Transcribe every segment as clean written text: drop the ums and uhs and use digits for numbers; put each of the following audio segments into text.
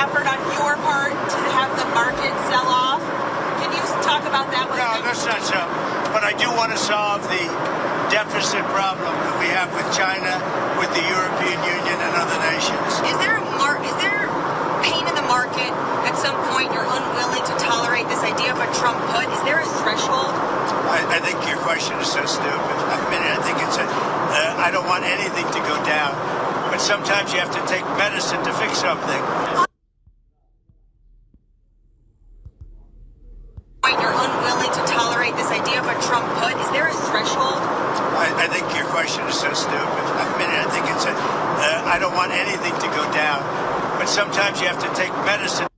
effort on your part to have the market sell off. Can you talk about that with me? No, that's not so. But I do want to solve the deficit problem that we have with China, with the European Union, and other nations. Is there pain in the market at some point? You're unwilling to tolerate this idea of a Trump put. Is there a threshold? I think your question is so stupid. I think it's I don't want anything to go down. But sometimes you have to take medicine to fix something. You're unwilling to tolerate this idea of a Trump put. Is there a threshold? I think your question is so stupid. I think it's I don't want anything to go down. But sometimes you have to take medicine.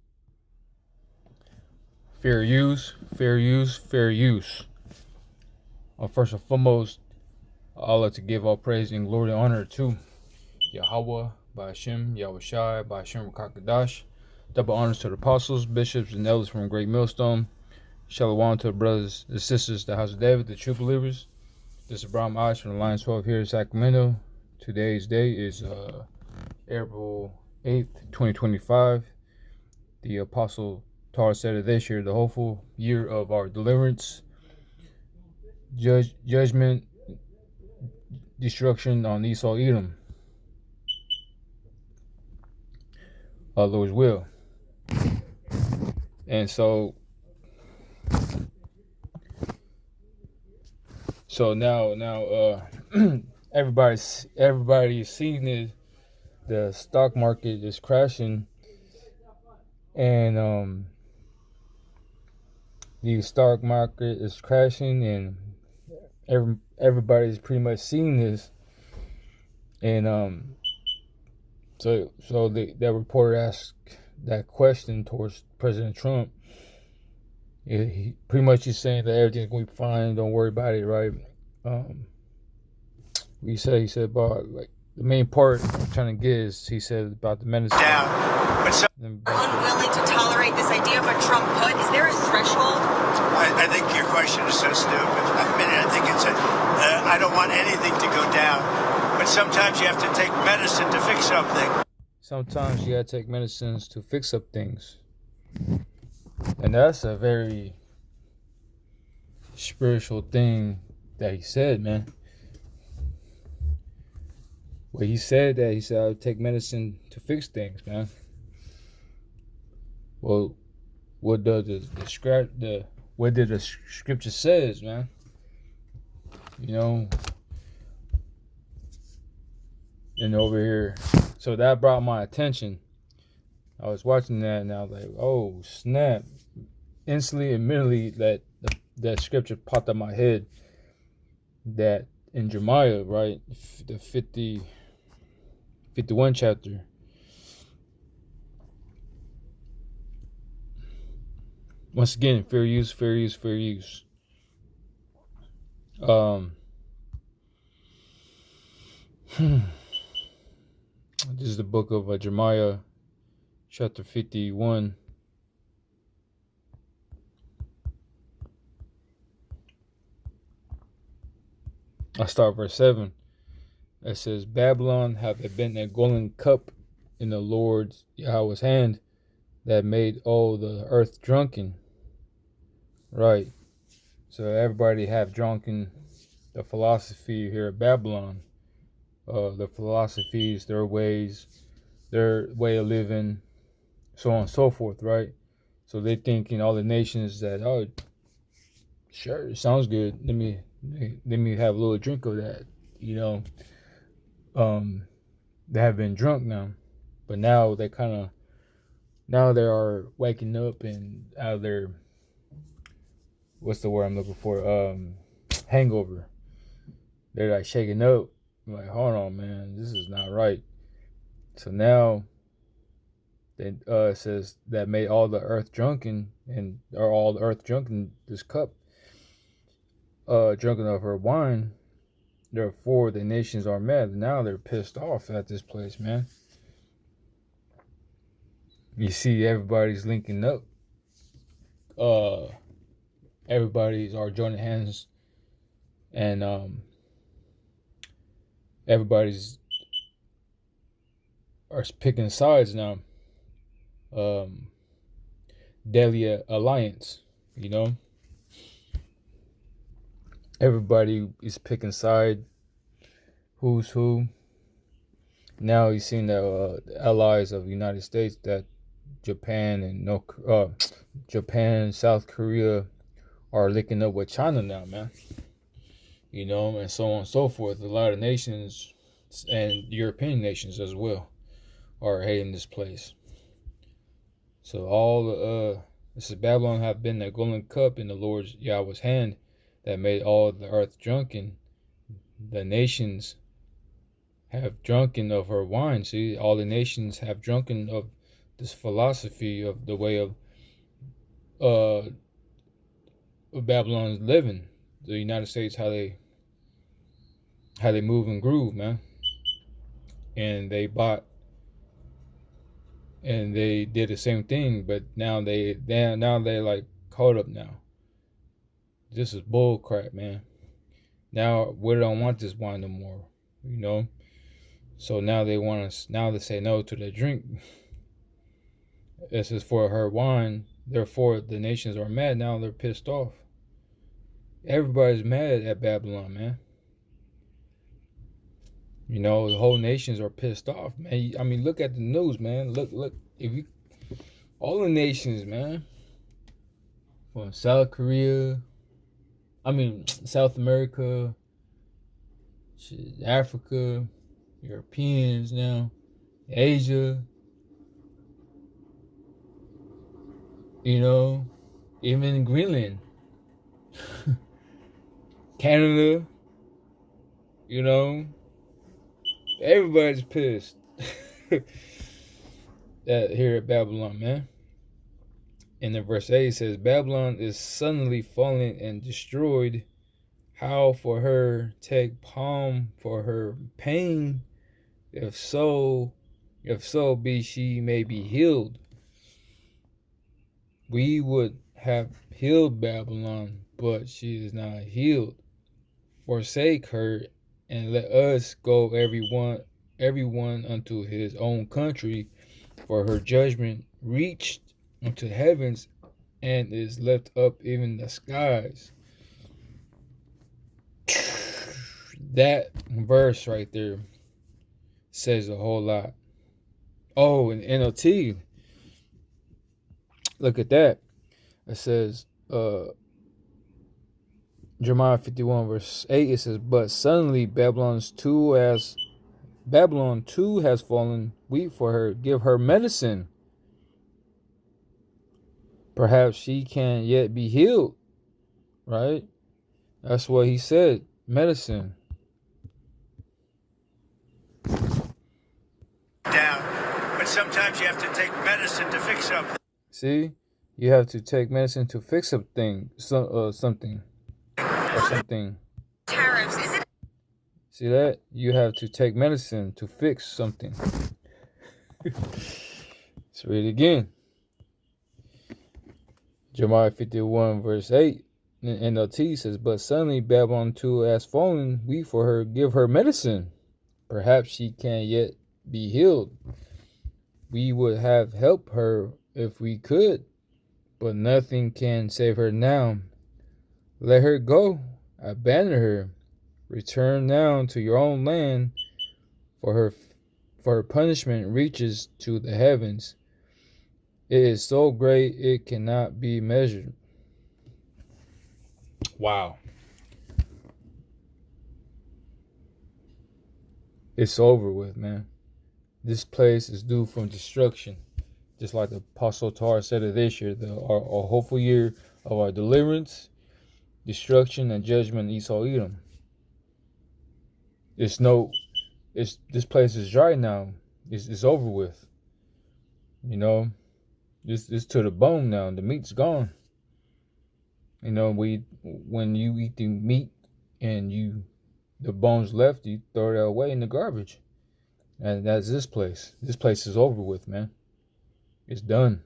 Fair use, fair use, fair use. First and foremost, I'd like to give all praise and glory and honor to Yahweh, Ba'ashem, Yahushai, Ba'ashem Rakakadash. Double honors to the apostles, bishops, and elders from Great Millstone. Shalom to the brothers and sisters, the House of David, the true believers. This is Abraham Osh from the Lions 12 here in Sacramento. Today's day is April 8th, 2025. The Apostle Tar said of this year, the hopeful year of our deliverance, judgment, destruction on Esau, Edom. Our Lord's will. And so now everybody's seeing the stock market is crashing, and the stock market is crashing, and everybody's pretty much seeing this, and so that reporter asked that question towards President Trump. He pretty much is saying that everything's going to be fine, don't worry about it, right? He said about, like, the main part I'm trying to get is, he said about the medicine. Down. But Unwilling to tolerate this idea of a Trump put. Is there a threshold? I think your question is so stupid. I think it's I don't want anything to go down. But sometimes you have to take medicine to fix something. Sometimes you gotta take medicines to fix up things. And that's a very spiritual thing that he said, man. Well, he said I would take medicine to fix things, man. Well, what did the scripture says, man? You know, and over here, so that brought my attention. I was watching that and I was like, oh snap! Instantly, immediately, that scripture popped up my head. That in Jeremiah, right, the 51 chapter. Once again, fair use, fair use, fair use. This is the book of Jeremiah, chapter 51. I start verse 7. It says, Babylon hath been a golden cup in the Lord Yahweh's hand, that made all the earth drunken. Right. So everybody have drunken the philosophy here at Babylon. The philosophies, their ways, their way of living, so on and so forth, right? So they think in all the nations that, oh, sure, it sounds good. Let me have a little drink of that, you know. They have been drunk now, but now they are waking up and out of their, what's the word I'm looking for? Hangover. They're like shaking up. I'm like, hold on, man, this is not right. So now, it says that made all the earth drunken, and are all the earth drunken this cup, drunken of her wine. Therefore, the nations are mad. Now they're pissed off at this place, man. You see, everybody's linking up. Everybody's are joining hands, and everybody's are picking sides now. deadly alliance. You know, everybody is picking side. Who's who? Now you've seen the allies of the United States, that Japan and Japan, South Korea are linking up with China now, man. You know, and so on and so forth. A lot of nations and European nations as well are hating this place. So all this is Babylon have been the golden cup in the Lord Yahweh's hand that made all the earth drunken. The nations have drunken of her wine. See, all the nations have drunken of this philosophy of the way of Babylon's living. The United States, how they move and groove, man. And they bought and they did the same thing, but now they like caught up now. This is bull crap, man. Now we don't want this wine no more, you know. So now they say no to the drink. This is for her wine. Therefore, the nations are mad. Now they're pissed off. Everybody's mad at Babylon, man. You know, the whole nations are pissed off, man. I mean, look at the news, man. Look. All the nations, man. From South Korea, South America, Africa, Europeans now, Asia, you know, even Greenland, Canada, you know, everybody's pissed here at Babylon, man. And in verse 8 it says, Babylon is suddenly fallen and destroyed. How for her take palm for her pain? If so be she may be healed. We would have healed Babylon, but she is not healed. Forsake her, and let us go everyone unto his own country, for her judgment reached unto heavens, and is left up even the skies. That verse right there says a whole lot. Oh, and NLT, look at that. It says, Jeremiah 51 verse 8, it says, but suddenly Babylon too has fallen. Weep for her, give her medicine. Perhaps she can yet be healed. Right? That's what he said. Medicine. Down. But sometimes you have to take medicine to fix something. See? You have to take medicine to fix something. Something. Tariffs, is it? See that? You have to take medicine to fix something. Let's read it again. Jeremiah 51 verse 8 in NLT says, but suddenly Babylon too has fallen. Weep for her, give her medicine. Perhaps she can yet be healed. We would have helped her if we could, but nothing can save her now. Let her go, abandon her. Return now to your own land, for her punishment reaches to the heavens. It is so great it cannot be measured. Wow. It's over with, man. This place is due for destruction. Just like the Apostle Tar said of this year, our hopeful year of our deliverance, destruction, and judgment in Esau Edom. This place is dry now. It's over with. You know, this to the bone now. The meat's gone. You know, when you eat the meat and the bones left, you throw it away in the garbage. And that's this place. This place is over with, man. It's done.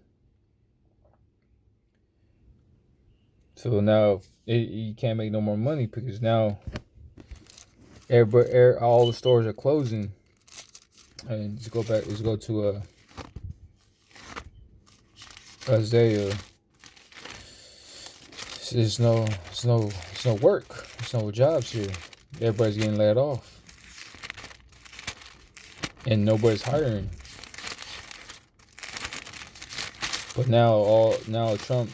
So now you can't make no more money because now all the stores are closing. And let's go to Isaiah, it's no work. There's no jobs here. Everybody's getting laid off. And nobody's hiring. But now Trump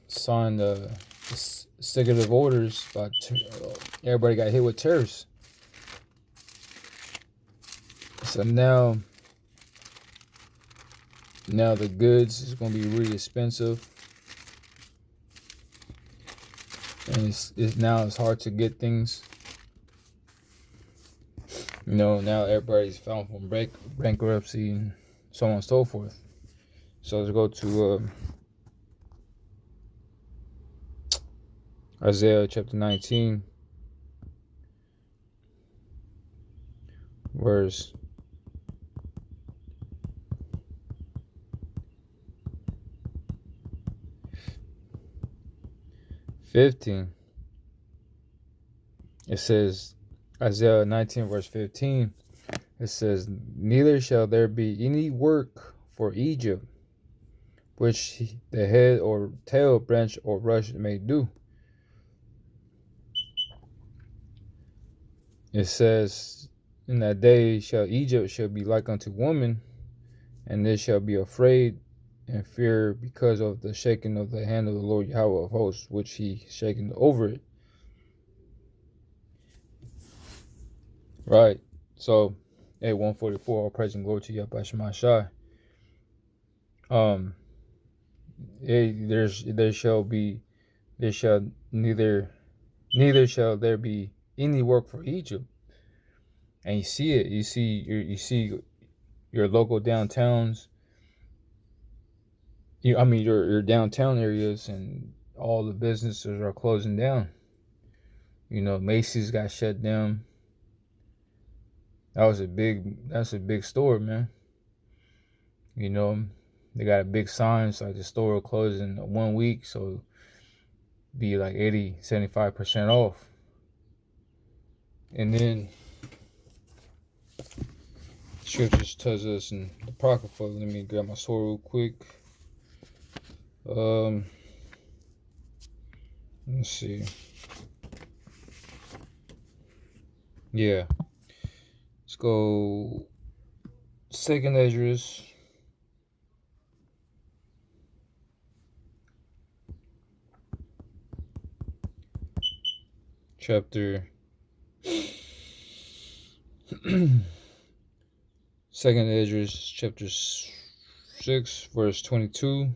signed executive orders about everybody got hit with tariffs. So now the goods is gonna be really expensive, and it's hard to get things. Now everybody's found from bankruptcy and so on and so forth. So let's go to Isaiah chapter 19, verse 15. It says, Isaiah 19 verse 15, it says, neither shall there be any work for Egypt, which the head or tail, branch or rush may do. It says, in that day Egypt shall be like unto woman, and they shall be afraid and fear because of the shaking of the hand of the Lord Yahweh of hosts, which he shaken over it. Right. So, 144, all praise and glory to Yahweh Shema Shai. Neither shall there be any work for Egypt. And you see it. You see your local downtowns. Your downtown areas, and all the businesses are closing down. Macy's got shut down. That's a big store, man. They got a big sign, so like the store will close in 1 week, so be like 75% off. And then scriptures tells us in the Apocrypha. Let me grab my sword real quick. Let's see. Yeah. Let's go 2nd Esdras. Chapter 2nd Esdras chapter 6 verse 22.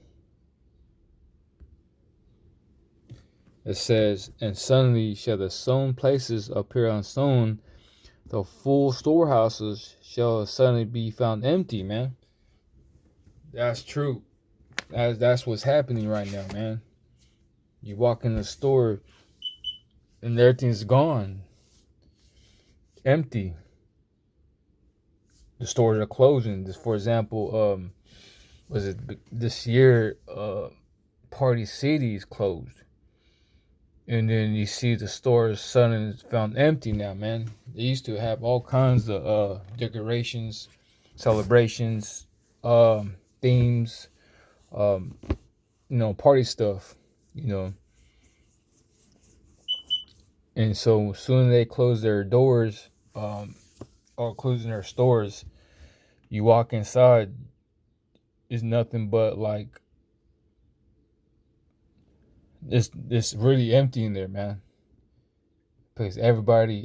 It says, and suddenly shall the sown places appear unsown, the full storehouses shall suddenly be found empty, man. That's true. That's what's happening right now, man. You walk in the store and everything's gone. Empty. The stores are closing. Just for example, was it this year, Party City is closed. And then you see the stores suddenly found empty now, man. They used to have all kinds of decorations, celebrations, themes, party stuff, And so soon as they close their doors, or closing their stores, you walk inside, it's nothing but like, it's really empty in there, man. Because everybody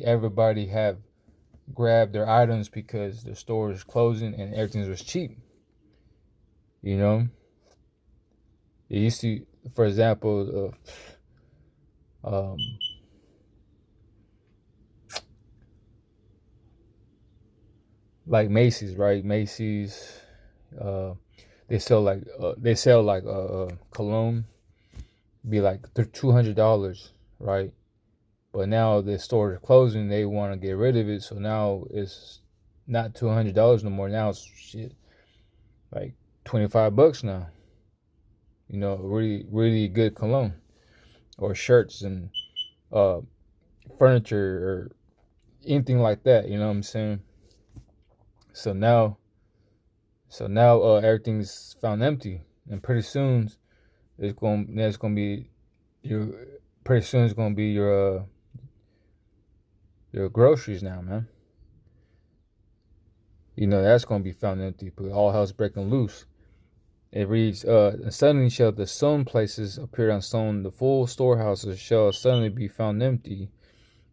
have grabbed their items because the store is closing and everything was cheap. It used to, for example, like Macy's, right? Macy's, they sell like cologne, be like $200, right? But now the store is closing, they want to get rid of it, so now it's not $200 no more. Now it's like $25 now. Really, really good cologne, or shirts and furniture or anything like that. You know what I'm saying? So now So now everything's found empty, and pretty soon there's gonna be your pretty soon it's gonna be your groceries now, man. You know that's gonna be found empty, but all hell's breaking loose. It reads, and suddenly shall the sown places appear unsown, the full storehouses shall suddenly be found empty,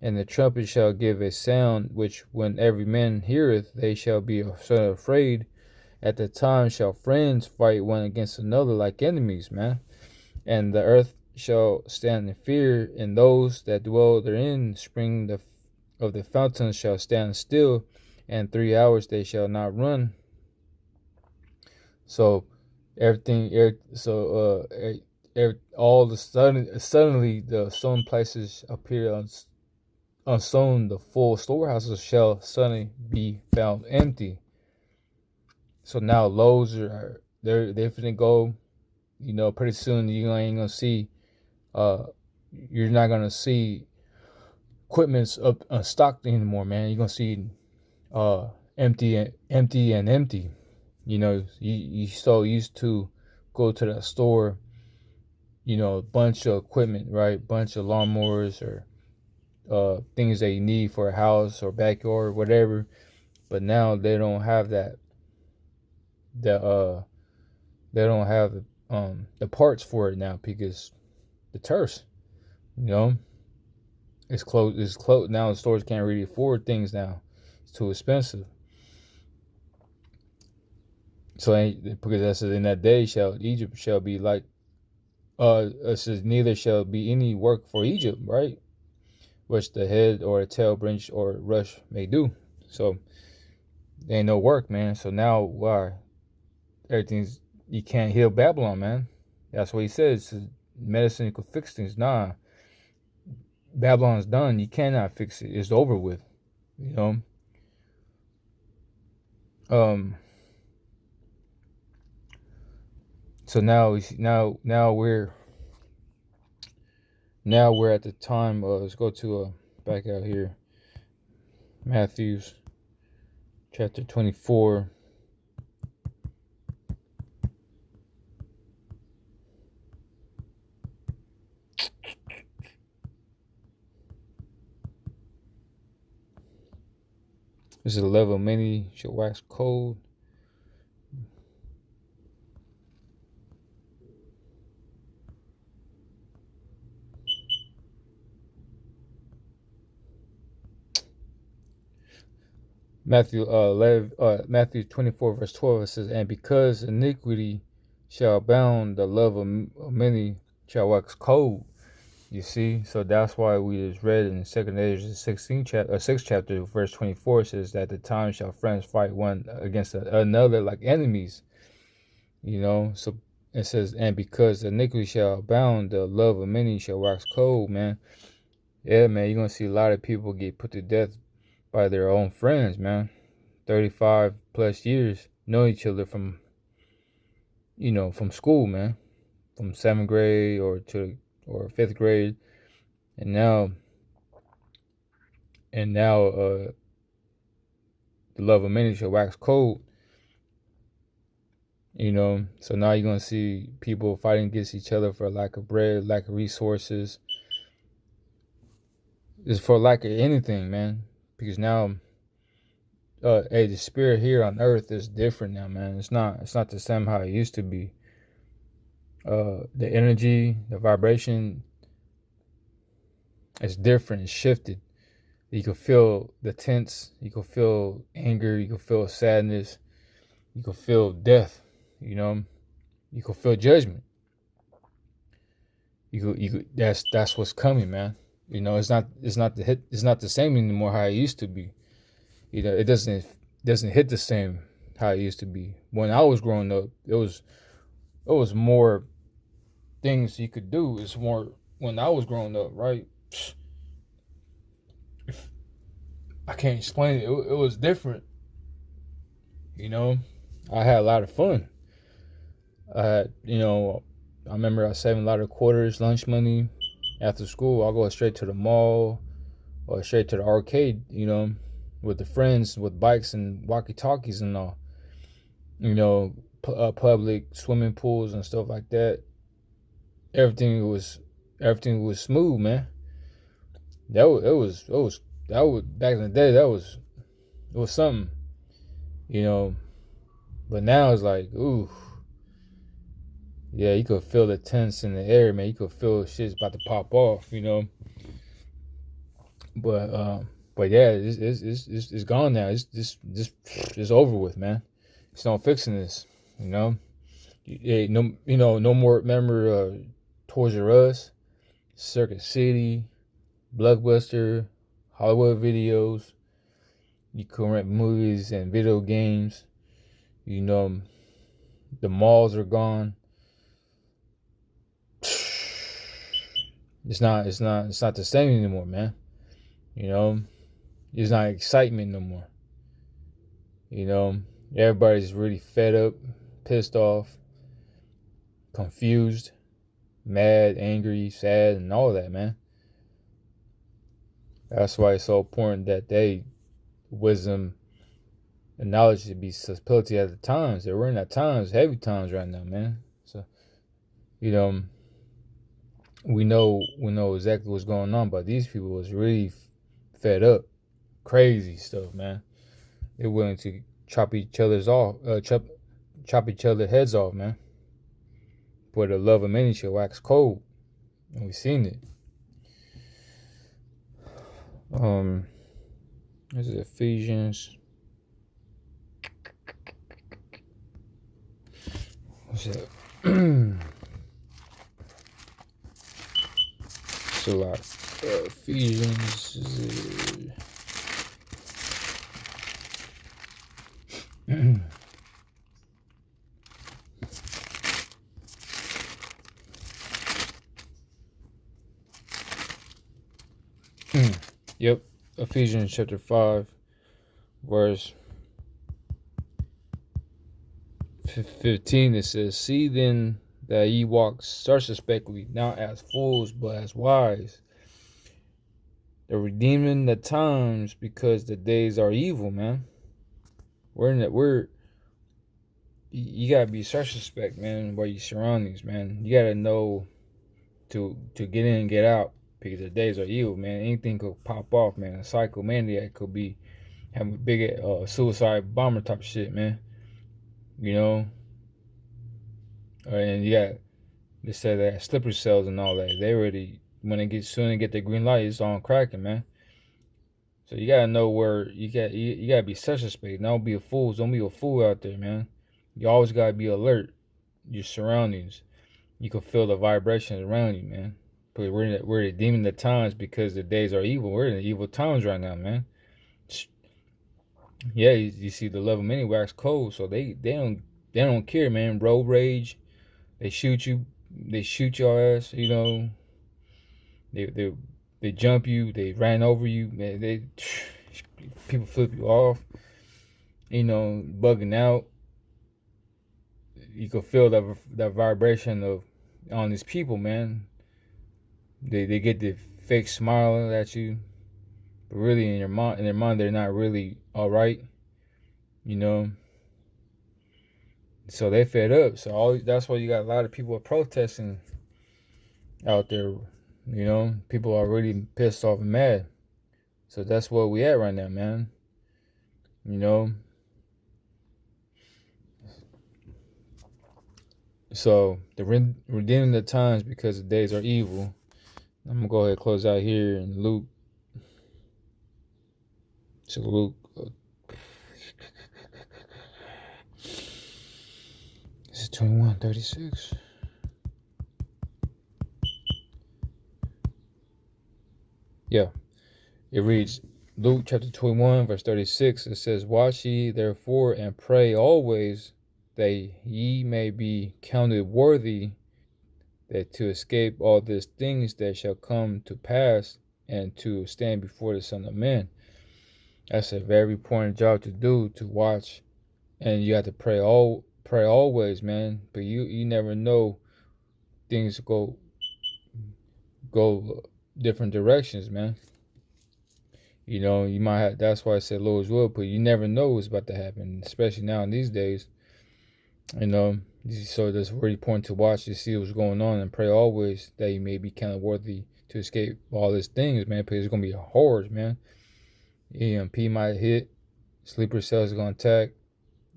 and the trumpet shall give a sound, which when every man heareth, they shall be so afraid. At the time shall friends fight one against another like enemies, man. And the earth shall stand in fear, and those that dwell therein, spring of the fountains shall stand still, and 3 hours they shall not run. So all the suddenly the sown places appear unsown, the full storehouses shall suddenly be found empty. So now loads they're finna go. You know, pretty soon you ain't gonna see. You're not gonna see equipment's up unstocked anymore, man. You're gonna see empty and empty and empty. You know, you so used to go to the store. You know, a bunch of equipment, right? Bunch of lawnmowers or things that you need for a house or backyard or whatever. But now they don't have that. They don't have the parts for it now because the tariffs, you know, it's closed now. The stores can't really afford things now. It's too expensive. So because that says in that day Egypt shall be like it says neither shall be any work for Egypt, right? Which the head or the tail branch or rush may do. So there ain't no work, man. So now why? You can't heal Babylon, man. That's what he says. Medicine could fix things. Nah, Babylon's done. You cannot fix it. It's over with. You know. So now we're at the time. Let's go to back out here. Matthew's chapter 24. This is the level of many shall wax cold. Matthew 24 verse 12 it says, and because iniquity shall abound, the love of many shall wax cold. You see, so that's why we just read in 2 Ezra 6th chapter, verse 24 says that the time shall friends fight one against another like enemies. You know, so it says, and because iniquity shall abound, the love of many shall wax cold, man. Yeah, man, you're gonna see a lot of people get put to death by their own friends, man. 35 plus years know each other from school, man, from 7th grade or 5th grade, and now the love of many shall wax cold. You know, so now you're gonna see people fighting against each other for lack of bread, lack of resources. It's for lack of anything, man. Because now, the spirit here on earth is different now, man. It's not the same how it used to be. The energy, the vibration, it's different. It's shifted. You can feel the tense. You can feel anger. You can feel sadness. You can feel death. You know, you can feel judgment. That's what's coming, man. You know, it's not the same anymore how it used to be. You know, it doesn't hit the same how it used to be. When I was growing up, it was more things you could do. It's more when I was growing up, right? I can't explain it. It was different. You know, I had a lot of fun. I remember I was saving a lot of quarters, lunch money. After school, I'll go straight to the mall or straight to the arcade, you know, with the friends, with bikes and walkie-talkies and all. public swimming pools and stuff like that. Everything was smooth, man. That was back in the day. It was something, you know. But now it's like, ooh, yeah, you could feel the tense in the air, man. You could feel shit's about to pop off, But yeah, it's gone now. It's over with, man. It's no fixing this, no more. Remember, Toys R Us, Circuit City, Blockbuster, Hollywood Videos. You can rent movies and video games. The malls are gone. It's not the same anymore, man. It's not excitement no more. Everybody's really fed up, pissed off, confused, mad, angry, sad, and all that, man. That's why it's so important that wisdom and knowledge should be subtlety at the times. We're in at times, heavy times right now, man. So, we know exactly what's going on, but these people was really fed up, crazy stuff, man. They're willing to chop each other's heads off, man. For the love of many shall wax cold, and we've seen it. This is Ephesians. What's that? It's a lot. Ephesians. Yep. Ephesians chapter 5, verse 15. It says, "See then that ye walk circumspectly, not as fools, but as wise, the redeeming the times, because the days are evil," man. You gotta be circumspect, man, by your surroundings, man. You gotta know to get in and get out, because the days are evil, man. Anything could pop off, man. A psychomaniac could be having a big suicide bomber type shit, man. And they said that slippery cells and all that. They already, when they get the green light, it's on cracking, man. So you gotta know where you gotta be circumspect. Don't be a fool. Don't be a fool out there, man. You always gotta be alert. Your surroundings. You can feel the vibrations around you, man. But we're redeeming the times, because the days are evil. We're in the evil times right now, man. Yeah, you see the love of many wax cold, so they don't care, man. Road rage, they shoot you, they shoot your ass, They jump you, they ran over you, man. People flip you off, bugging out. You can feel that vibration on these people, man. They get the fake smile at you, but really in their mind they're not really all right, So they fed up. So that's why you got a lot of people protesting out there. People are really pissed off and mad. So that's where we at right now, man. So the redeeming the times, because the days are evil. I'm gonna go ahead and close out here in Luke. So Luke. This is 21:36. Yeah. It reads, Luke chapter 21, verse 36. It says, "Watch ye therefore and pray always, that ye may be counted worthy that to escape all these things that shall come to pass, and to stand before the Son of Man." That's a very important job to do, to watch, and you have to pray always, man. But you never know, things go different directions, man. You might have. That's why I said Lord's will, but you never know what's about to happen, especially now in these days. You know, so that's very important to watch to see what's going on and pray always that you may be kind of worthy to escape all these things, man. Because it's gonna be horrors, man. EMP might hit, sleeper cells are gonna attack,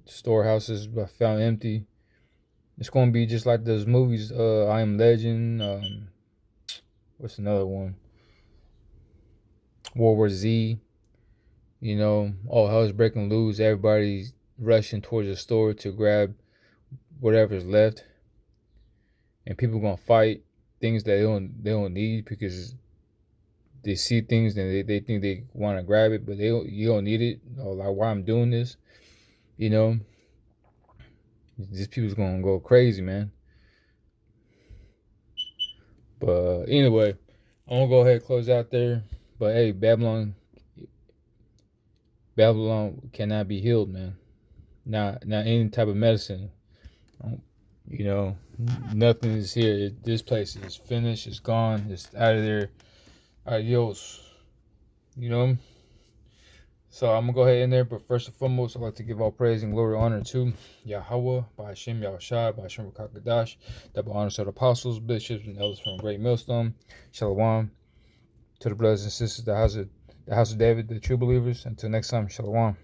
storehouses found empty. It's gonna be just like those movies, I Am Legend, what's another one? World War Z. You know, all hell's breaking loose, everybody's rushing towards the store to grab whatever's left. And people gonna fight things that they don't need because they see things and they think they want to grab it, but you don't need it. Or like, why I'm doing this, you know? These people's gonna go crazy, man. But anyway, I'm gonna go ahead and close out there. But hey, Babylon cannot be healed, man. Not any type of medicine. You know, nothing is here. This place is finished. It's gone. It's out of there. Adios. You know. So I'm gonna go ahead in there, but first and foremost, I'd like to give all praise and glory and honor to Yahweh, by Hashem, Yahushua, by Hashem Rakakadash, double honor to the apostles, bishops, and elders from Great Millstone. Shalom to the brothers and sisters, the house of David, the true believers. Until next time, Shalom.